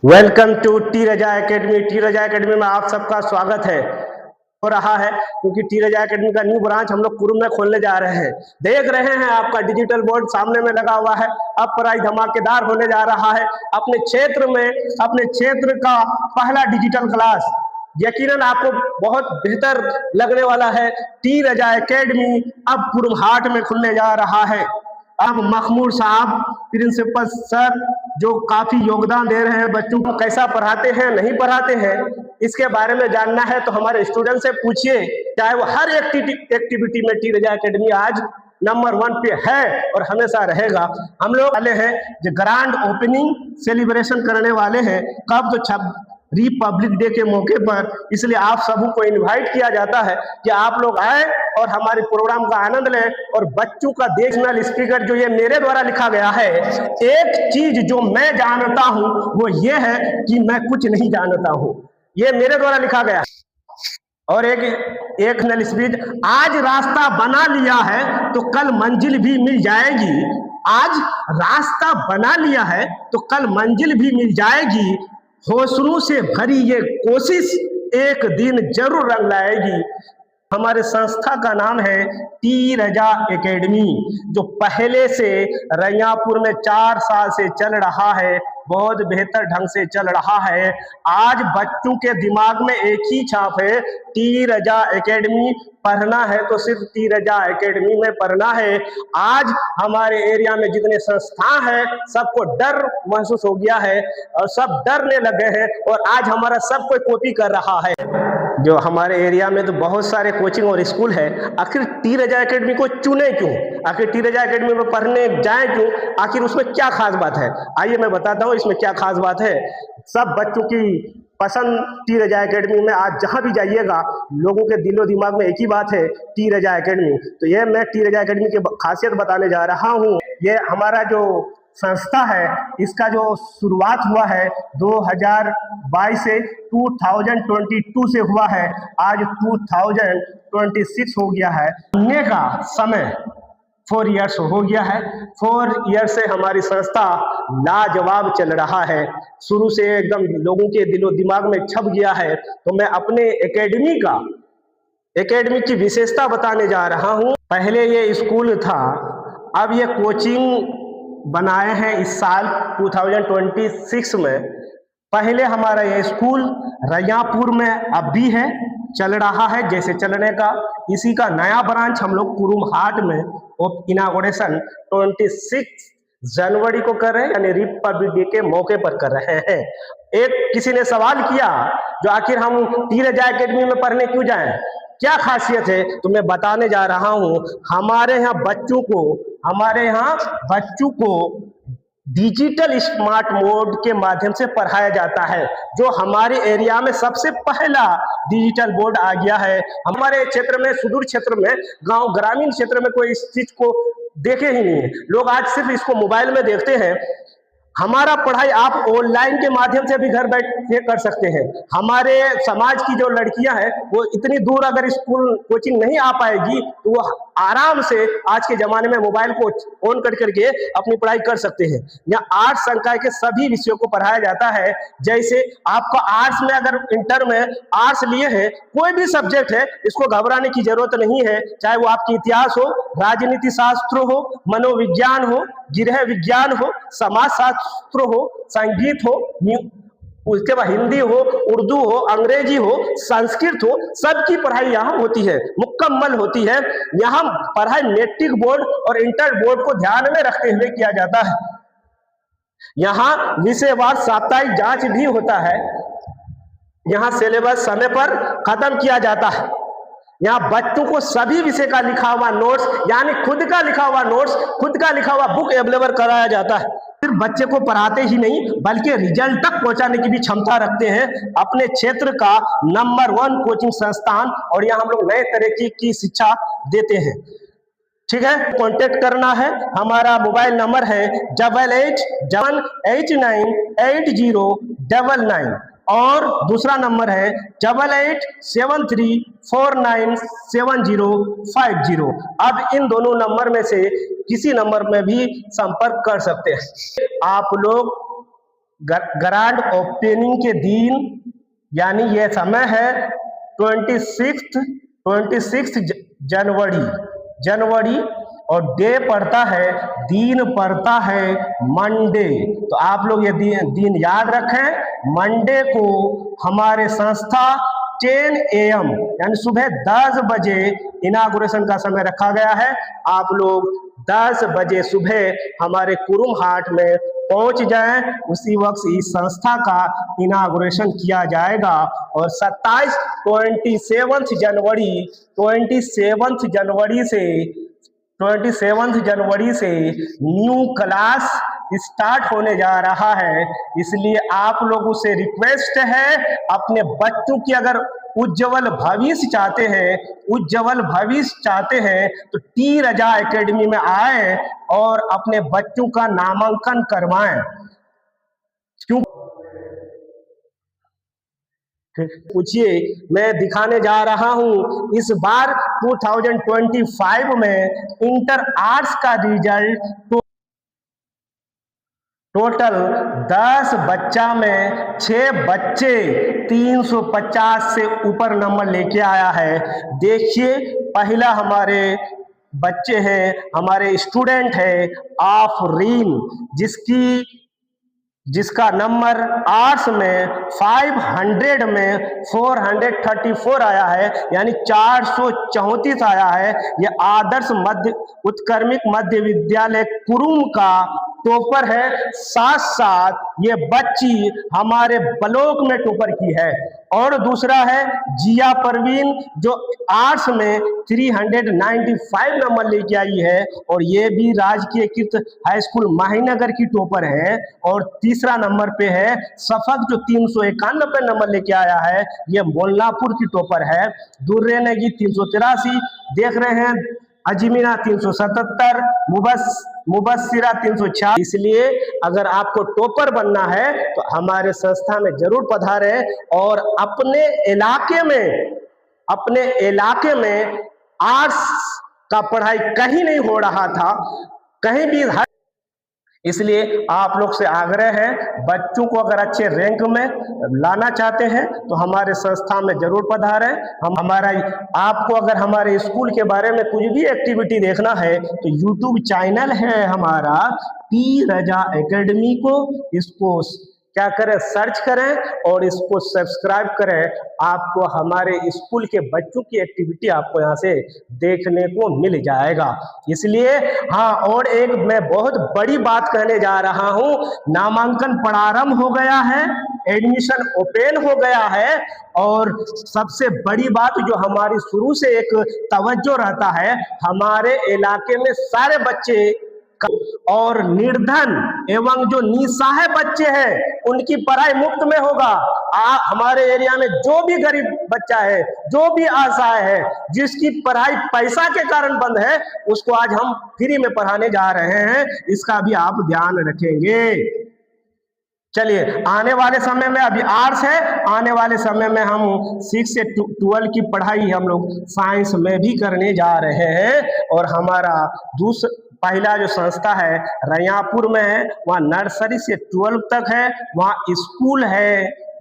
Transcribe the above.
Welcome to T Raza academy. T Raza academy में आप सबका स्वागत है हो रहा है क्योंकि टी रजा एकेडमी का न्यू ब्रांच हम लोग कुरुम में खोलने जा रहे हैं। देख रहे हैं आपका डिजिटल बोर्ड सामने में लगा हुआ है। अब पढ़ाई धमाकेदार होने जा रहा है। अपने क्षेत्र में अपने क्षेत्र का पहला डिजिटल क्लास यकीनन आपको बहुत बेहतर लगने वाला है। टी रजा एकेडमी अब कुरुम हाट में खुलने जा रहा है। अब महमूद साहब प्रिंसिपल सर जो काफी योगदान दे रहे हैं, बच्चों को कैसा पढ़ाते हैं नहीं पढ़ाते हैं इसके बारे में जानना है तो हमारे स्टूडेंट से पूछिए। चाहे वो हर एक्टिविटी में टी रजा एकेडमी आज नंबर 1 पे है और हमेशा रहेगा। हम लोग वाले हैं जो ग्रांड ओपनिंग सेलिब्रेशन करने वाले हैं कब तो रिपब्लिक डे के मौके पर, इसलिए आप सबों को इनवाइट किया जाता है कि आप लोग आए और हमारे प्रोग्राम का आनंद लें। और बच्चों का नेशनल स्पीकर जो ये मेरे द्वारा लिखा गया है, एक चीज जो मैं जानता हूं वो ये है कि मैं कुछ नहीं जानता हूं, ये मेरे द्वारा लिखा गया है। और एक नल स्पीच, आज रास्ता बना लिया है तो कल मंजिल भी मिल जाएगी। आज रास्ता बना लिया है तो कल मंजिल भी मिल जाएगी। हौसलों से भरी ये कोशिश एक दिन जरूर रंग लाएगी। हमारे संस्था का नाम है टी रजा एकेडमी, जो पहले से रैयापुर में 4 साल से चल रहा है, बहुत बेहतर ढंग से चल रहा है। आज बच्चों के दिमाग में एक ही छाप है, टी रजा एकेडमी पढ़ना है तो सिर्फ टी रजा एकेडमी में पढ़ना है। आज हमारे एरिया में जितने संस्था हैं सबको डर महसूस हो गया है और सब डरने लगे हैं और आज हमारा सब कोई कॉपी कर रहा है। जो हमारे एरिया में तो बहुत सारे कोचिंग और स्कूल है, आखिर टी रजा एकेडमी को चुने क्यों? आखिर टी रजा एकेडमी में पढ़ने जाए क्यों? आखिर उसमें क्या खास बात है? आइए मैं बताता हूँ इसमें क्या खास बात है। सब बच्चों की पसंद टी रजा एकेडमी में, आज जहां भी जाइएगा लोगों के दिलो दिमाग में एक ही बात है, टी रजा एकेडमी। तो ये मैं टी रजा एकेडमी की खासियत बताने जा रहा हूँ। ये हमारा जो संस्था है इसका जो शुरुआत हुआ है 2022 से 2022 से हुआ है, आज 2026 हो गया है। पढ़ने का समय 4 इयर्स हो गया है। 4 इयर्स से हमारी संस्था लाजवाब चल रहा है, शुरू से एकदम लोगों के दिलो दिमाग में छप गया है। तो मैं अपने एकेडमी की विशेषता बताने जा रहा हूँ। पहले ये स्कूल था, अब ये कोचिंग बनाए हैं इस साल 2026 में। पहले हमारा ये स्कूल रैयापुर में अब भी है, चल रहा है जैसे चलने का। इसी का नया ब्रांच हम लोग कुरुम हाट में इनागोरेशन 26 जनवरी को कर रहे हैं, यानी रिपब्लिक डे के मौके पर कर रहे हैं। एक किसी ने सवाल किया जो आखिर हम टी रजा एकेडमी में पढ़ने क्यों जाएं, क्या खासियत है? तो मैं बताने जा रहा हूं। हमारे यहाँ बच्चों को डिजिटल स्मार्ट मोड के माध्यम से पढ़ाया जाता है, जो हमारे एरिया में सबसे पहला डिजिटल बोर्ड आ गया है। हमारे क्षेत्र में, सुदूर क्षेत्र में, गांव ग्रामीण क्षेत्र में कोई इस चीज को देखे ही नहीं है। लोग आज सिर्फ इसको मोबाइल में देखते हैं। हमारा पढ़ाई आप ऑनलाइन के माध्यम से भी घर बैठ के कर सकते हैं। हमारे समाज की जो लड़कियां हैं वो इतनी दूर अगर स्कूल कोचिंग नहीं आ पाएगी तो वो आराम से आज के जमाने में मोबाइल को ऑन कर करके अपनी पढ़ाई कर सकते हैं। यहाँ आर्ट्स संकाय के सभी विषयों को पढ़ाया जाता है। जैसे आपका आर्ट्स में अगर इंटर में आर्ट्स लिए हैं, कोई भी सब्जेक्ट है, इसको घबराने की जरूरत नहीं है। चाहे वो आपकी इतिहास हो, राजनीति शास्त्र हो, मनोविज्ञान हो, गृह विज्ञान हो, समाज शास्त्र हो, संगीत हो, उसके बाद हिंदी हो, उर्दू हो, अंग्रेजी हो, संस्कृत हो, सबकी पढ़ाई यहाँ होती है, मुकम्मल होती है। यहाँ पढ़ाई मैट्रिक बोर्ड और इंटर बोर्ड को ध्यान में रखते हुए किया जाता है। यहाँ विषयवार साप्ताहिक जांच भी होता है। यहाँ सिलेबस समय पर खत्म किया जाता है। यहाँ बच्चों को सभी विषय का लिखा हुआ नोट्स, यानी खुद का लिखा हुआ नोट्स, खुद का लिखा हुआ बुक अवेलेबल कराया जाता है। सिर्फ बच्चे को पढ़ाते ही नहीं बल्कि रिजल्ट तक पहुंचाने की भी क्षमता रखते हैं। अपने क्षेत्र का नंबर 1 कोचिंग संस्थान, और यहाँ हम लोग नए तरीके की शिक्षा देते हैं। ठीक है, कांटेक्ट करना है। हमारा मोबाइल नंबर है 8871898099 और दूसरा नंबर है 8873497050। अब इन दोनों नंबर में से किसी नंबर में भी संपर्क कर सकते हैं। आप लोग ग्रांड ओपनिंग के दिन, यानी ये समय है 26 जनवरी, और डे पड़ता है, दिन पड़ता है मंडे। तो आप लोग ये दिन याद रखें। मंडे को हमारे संस्था 10 AM यानी सुबह 10 बजे इनागुरेशन का समय रखा गया है। आप लोग 10 बजे सुबह हमारे कुरुम हाट में पहुंच जाएं, उसी वक्त इस संस्था का इनागुरेशन किया जाएगा। और 27 जनवरी से न्यू क्लास स्टार्ट होने जा रहा है। इसलिए आप लोगों से रिक्वेस्ट है, अपने बच्चों की अगर उज्जवल भविष्य चाहते हैं तो टी रजा एकेडमी में आए और अपने बच्चों का नामांकन करवाएं। क्यों पूछिए, मैं दिखाने जा रहा हूं इस बार 2025 में इंटर आर्ट्स का रिजल्ट टोटल 10 बच्चा में 6 बच्चे 350 से ऊपर नंबर लेके आया है। देखिए, पहला हमारे बच्चे हैं, हमारे स्टूडेंट है आफरीन, जिसका नंबर आर्ट्स में 500 में 434 आया है, यानी 434 आया है। यह आदर्श उत्क्रमिक मध्य विद्यालय कुरुम का टॉपर है। साथ साथ ये बच्ची हमारे ब्लॉक में टॉपर की है। और दूसरा है जिया परवीन, जो आर्ट्स में 395 नंबर लेके आई है, और ये भी राजकीय कृत हाई स्कूल माहीनगर की टॉपर है। और तीसरा नंबर पे है सफक, जो 391 नंबर लेके आया है, ये मोल्लापुर की टॉपर है। दुर्रे नेगी 383, देख रहे हैं अजमीना 377, मुबस्सिरा 306। इसलिए अगर आपको टॉपर बनना है तो हमारे संस्था में जरूर पधारे। और अपने इलाके में आर्ट्स का पढ़ाई कहीं नहीं हो रहा था, कहीं भी। इसलिए आप लोग से आग्रह है, बच्चों को अगर अच्छे रैंक में लाना चाहते हैं तो हमारे संस्था में जरूर पधारें। आपको अगर हमारे स्कूल के बारे में कुछ भी एक्टिविटी देखना है तो यूट्यूब चैनल है हमारा टी रजा एकेडमी को, इसको क्या करें, सर्च करें और इसको सब्सक्राइब करें। आपको हमारे स्कूल के बच्चों की एक्टिविटी आपको यहाँ से देखने को मिल जाएगा। इसलिए हाँ, और एक मैं बहुत बड़ी बात कहने जा रहा हूँ, नामांकन प्रारंभ हो गया है, एडमिशन ओपन हो गया है। और सबसे बड़ी बात जो हमारी शुरू से एक तवज्जो रहता है, हमारे इलाके में सारे बच्चे और निर्धन एवं जो निसहाय बच्चे हैं उनकी पढ़ाई मुफ्त में होगा। हमारे एरिया में जो भी गरीब बच्चा है, जो भी असहाय है, जिसकी पढ़ाई पैसा के कारण बंद है, उसको आज हम फ्री में पढ़ाने जा रहे हैं। इसका भी आप ध्यान रखेंगे। चलिए, आने वाले समय में अभी आर्ट्स है, आने वाले समय में हम 6 से 12 की पढ़ाई हम लोग साइंस में भी करने जा रहे हैं। और हमारा पहला जो संस्था है रैयापुर में है, वहाँ नर्सरी से 12 तक है, वहाँ स्कूल है।